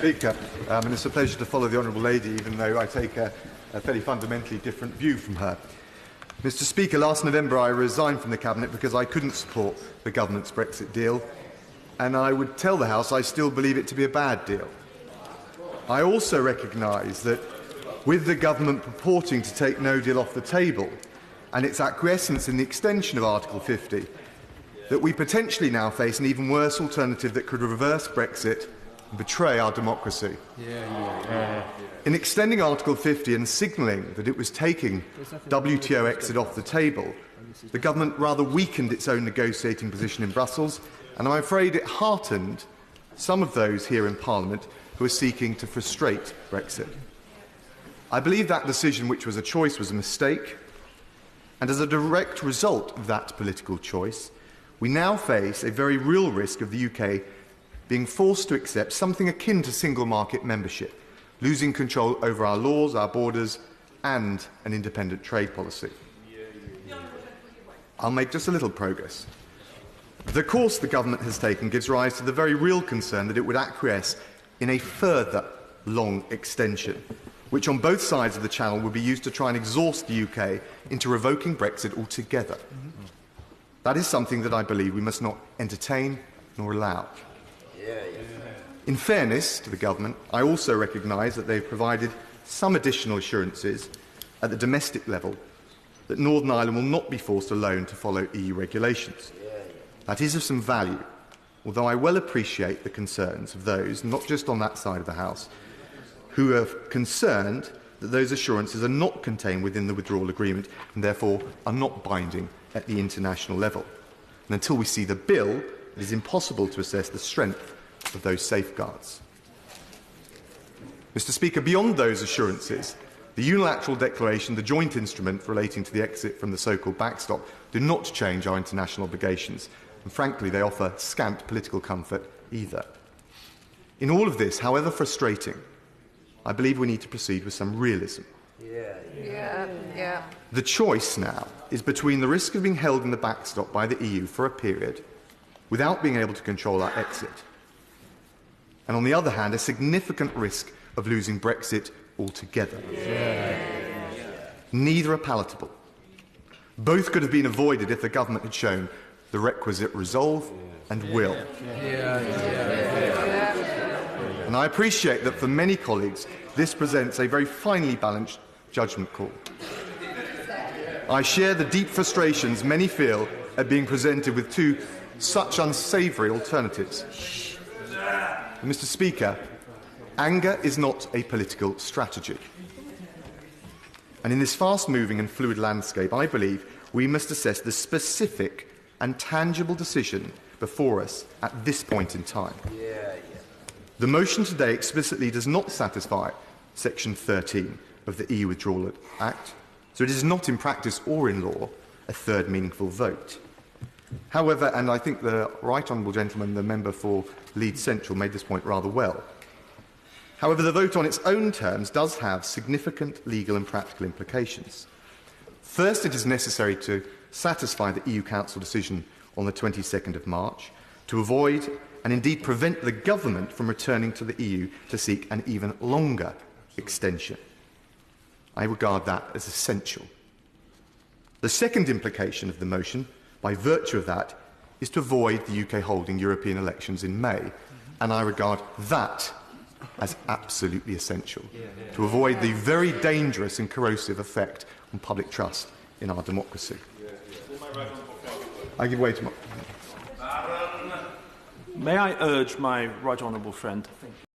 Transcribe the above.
Speaker, and it's a pleasure to follow the Honourable Lady, even though I take a fairly fundamentally different view from her. Mr. Speaker, last November I resigned from the Cabinet because I couldn't support the government's Brexit deal, and I would tell the House I still believe it to be a bad deal. I also recognise that with the government purporting to take no deal off the table and its acquiescence in the extension of Article 50, that we potentially now face an even worse alternative that could reverse Brexit and betray our democracy. In extending Article 50 and signalling that it was taking WTO exit off the table, the government rather weakened its own negotiating position in Brussels, and I'm afraid it heartened some of those here in Parliament who are seeking to frustrate Brexit. I believe that decision, which was a choice, was a mistake, and as a direct result of that political choice, we now face a very real risk of the UK being forced to accept something akin to single market membership, losing control over our laws, our borders, and an independent trade policy. I'll make just a little progress. The course the government has taken gives rise to the very real concern that it would acquiesce in a further long extension, which on both sides of the Channel would be used to try and exhaust the UK into revoking Brexit altogether. That is something that I believe we must not entertain nor allow. In fairness to the government, I also recognise that they have provided some additional assurances at the domestic level that Northern Ireland will not be forced alone to follow EU regulations. That is of some value, although I well appreciate the concerns of those, not just on that side of the House, who are concerned that those assurances are not contained within the withdrawal agreement and therefore are not binding at the international level. And until we see the bill, it is impossible to assess the strength of those safeguards. Mr. Speaker, beyond those assurances, the unilateral declaration, the joint instrument relating to the exit from the so-called backstop, do not change our international obligations, and frankly they offer scant political comfort either. In all of this, however frustrating, I believe we need to proceed with some realism. The choice now is between the risk of being held in the backstop by the EU for a period without being able to control our exit, and on the other hand, a significant risk of losing Brexit altogether. Neither are palatable. Both could have been avoided if the government had shown the requisite resolve and will. And I appreciate that for many colleagues this presents a very finely balanced judgment call. I share the deep frustrations many feel at being presented with two such unsavoury alternatives. Mr. Speaker, anger is not a political strategy. And in this fast-moving and fluid landscape, I believe we must assess the specific and tangible decision before us at this point in time. The motion today explicitly does not satisfy Section 13 of the EU Withdrawal Act, so it is not in practice or in law a third meaningful vote. However, and I think the right honourable gentleman, the member for Leeds Central, made this point rather well. However, the vote on its own terms does have significant legal and practical implications. First, it is necessary to satisfy the EU Council decision on the 22nd of March to avoid and indeed prevent the government from returning to the EU to seek an even longer extension. I regard that as essential. The second implication of the motion, by virtue of that, is to avoid the UK holding European elections in May, and I regard that as absolutely essential to avoid the very dangerous and corrosive effect on public trust in our democracy. I give way to my... May I urge my right honourable friend